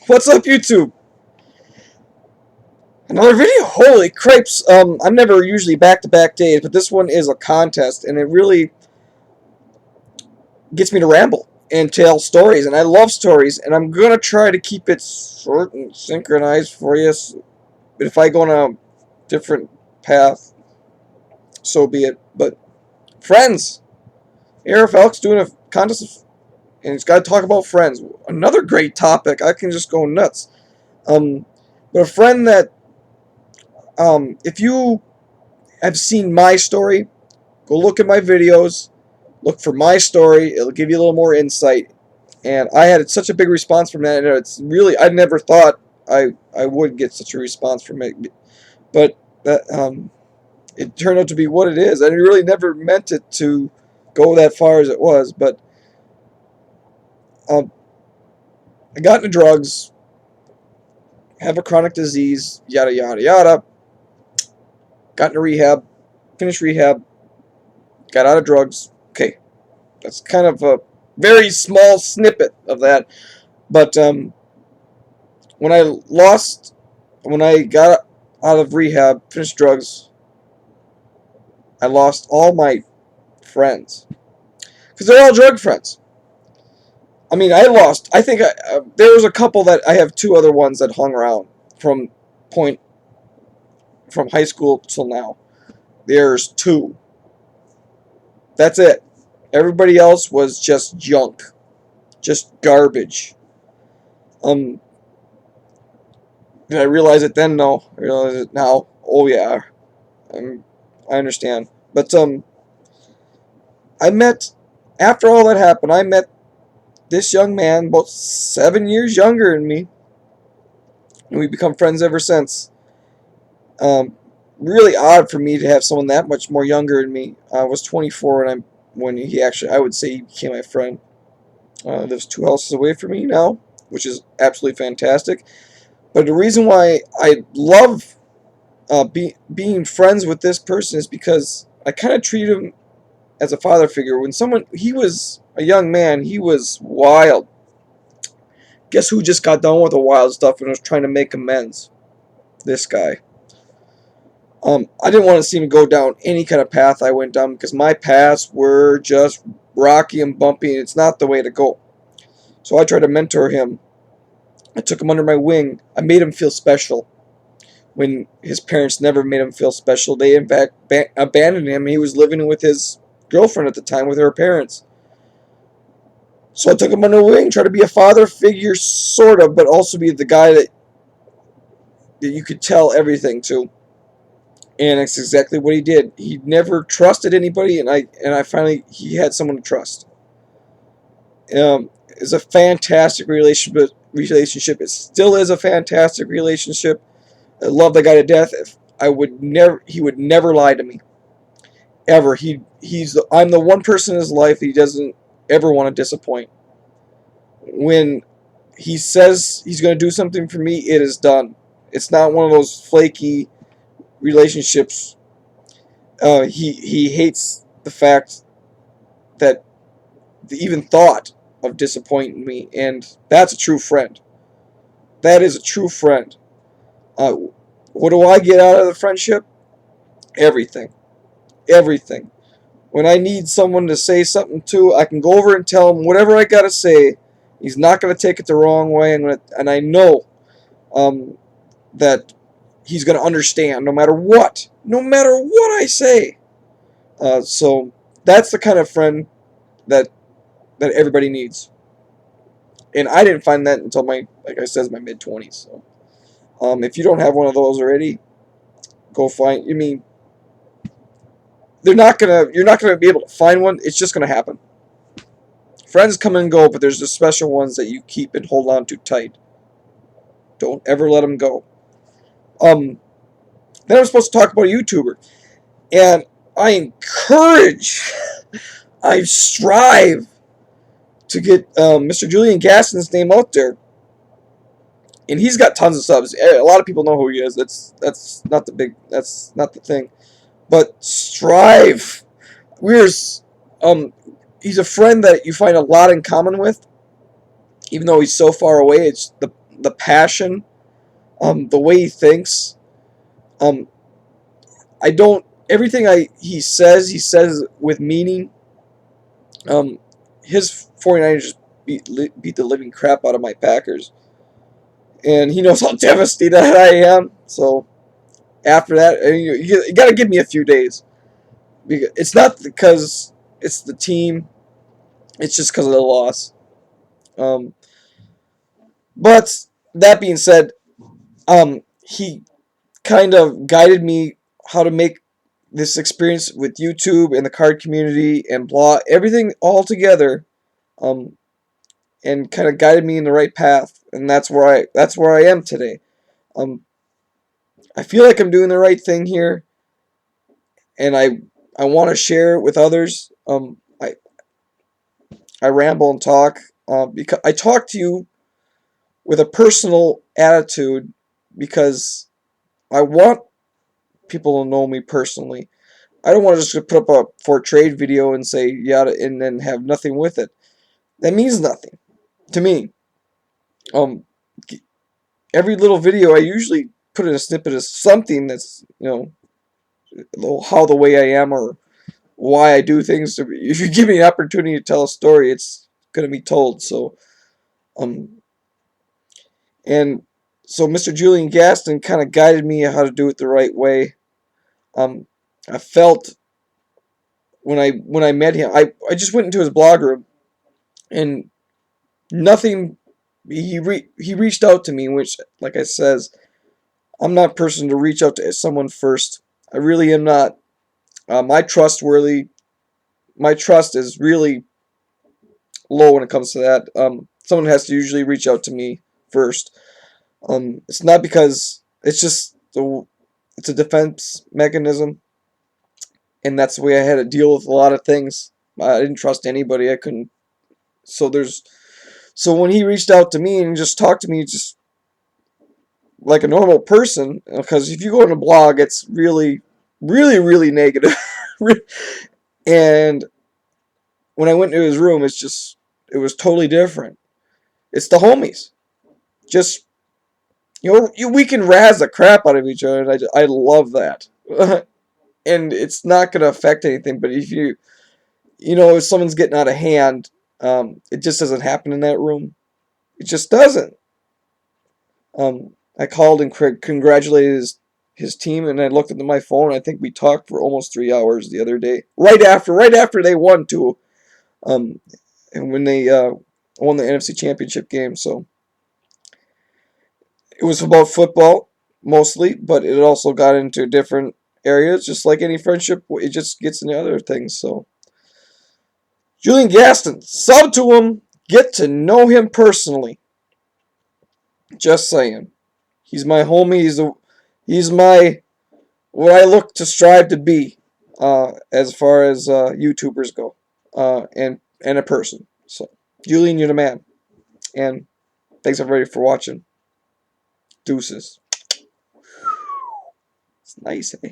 What's up, YouTube? Another video? Holy cripes! I'm never usually back-to-back days, but this one is a contest, and it really gets me to ramble and tell stories, and I love stories, and I'm gonna try to keep it short and synchronized for you. But if I go on a different path, so be it. But friends, Arfalc's doing a contest, and he's got to talk about friends. Another great topic. I can just go nuts. But a friend that if you have seen my story, go look at my videos, look for my story. It'll give you a little more insight. And I had such a big response from that. And it's really, I never thought I would get such a response from it. But that it turned out to be what it is. I really never meant it to go that far as it was. But I got into drugs, have a chronic disease, yada, yada, yada. Got into rehab, finished rehab, got out of drugs. Okay, that's kind of a very small snippet of that. But when I got out of rehab, finished drugs, I lost all my friends. Because they're all drug friends. I mean, I think there was a couple that I have two other ones that hung around from high school till now. There's two. That's it. Everybody else was just junk. Just garbage. Did I realize it then? No. I realize it now. Oh yeah. I understand. But after all that happened, I met this young man, about 7 years younger than me. And we've become friends ever since. Really odd for me to have someone that much more younger than me. I was 24 when he actually, I would say, he became my friend. Lives 2 houses away from me now, which is absolutely fantastic. But the reason why I love being friends with this person is because I kind of treat him as a father figure. He was a young man, he was wild. Guess who just got done with the wild stuff and was trying to make amends? This guy. I didn't want to see him go down any kind of path I went down because my paths were just rocky and bumpy, and it's not the way to go. So I tried to mentor him. I took him under my wing. I made him feel special when his parents never made him feel special. They, in fact, abandoned him. He was living with his girlfriend at the time with her parents. So I took him under my wing, tried to be a father figure, sort of, but also be the guy that you could tell everything to. And it's exactly what he did. He never trusted anybody, and he had someone to trust. It's a fantastic relationship. It still is a fantastic relationship. I love the guy to death. He would never lie to me. Ever. I'm the one person in his life that he doesn't ever want to disappoint. When he says he's going to do something for me, it is done. It's not one of those flaky relationships. He hates the fact that even thought of disappointing me, and that's a true friend. That is a true friend. What do I get out of the friendship? Everything. Everything. When I need someone to say something to, I can go over and tell him whatever I gotta say. He's not gonna take it the wrong way, and I know that he's going to understand no matter what. No matter what I say. So that's the kind of friend that everybody needs. And I didn't find that until like I said, my mid-20s. So if you don't have one of those already, go find. You're not gonna be able to find one. It's just gonna happen. Friends come and go, but there's the special ones that you keep and hold on to tight. Don't ever let them go. Then I'm supposed to talk about a YouTuber. And I encourage, I strive to get Mr. Julian Gaston's name out there. And he's got tons of subs. A lot of people know who he is. That's not the thing. But strive. He's a friend that you find a lot in common with. Even though he's so far away, it's the passion, the way he thinks. Um, I don't everything he says with meaning. Um, his 49ers beat the living crap out of my Packers, and he knows how devastated I am. So after that, you got to give me a few days. It's not because it's the team; it's just because of the loss. Um, but that being said, he kind of guided me how to make this experience with YouTube and the card community and blah, everything all together, um, and kind of guided me in the right path, and that's where I am today. Um, I feel like I'm doing the right thing here, and I want to share it with others. I ramble and talk because I talk to you with a personal attitude because I want people to know me personally. I don't want to just put up a for trade video and say yada and then have nothing with it. That means nothing to me. Um, every little video I usually put in a snippet of something that's how the way I am or why I do things. If you give me an opportunity to tell a story, it's gonna be told. So um and so Mr. Julian Gaston kind of guided me how to do it the right way. Um, I felt when I met him, I just went into his blog room and nothing. He reached out to me, which, like I says, I'm not a person to reach out to someone first. I really am not. My trust is really low when it comes to that. Someone has to usually reach out to me first. It's not because it's a defense mechanism, and that's the way I had to deal with a lot of things. I didn't trust anybody. I couldn't. So there's so when he reached out to me and just talked to me just like a normal person, because if you go on a blog, it's really, really, really negative. And when I went to his room, it was totally different. It's the homies. Just we can razz the crap out of each other, and I love that. And it's not gonna affect anything. But if someone's getting out of hand, it just doesn't happen in that room. It just doesn't. I called and congratulated his team, and I looked at my phone. I think we talked for almost 3 hours the other day, right after they won too. Um, and when they won the NFC Championship game, so it was about football mostly, but it also got into different areas, just like any friendship. It just gets into other things. So Julian Gaston, sub to him, get to know him personally. Just saying, he's my homie. He's my what I look to strive to be, as far as YouTubers go, and a person. So, Julian, you're the man, and thanks everybody for watching. Deuces. It's nice, eh?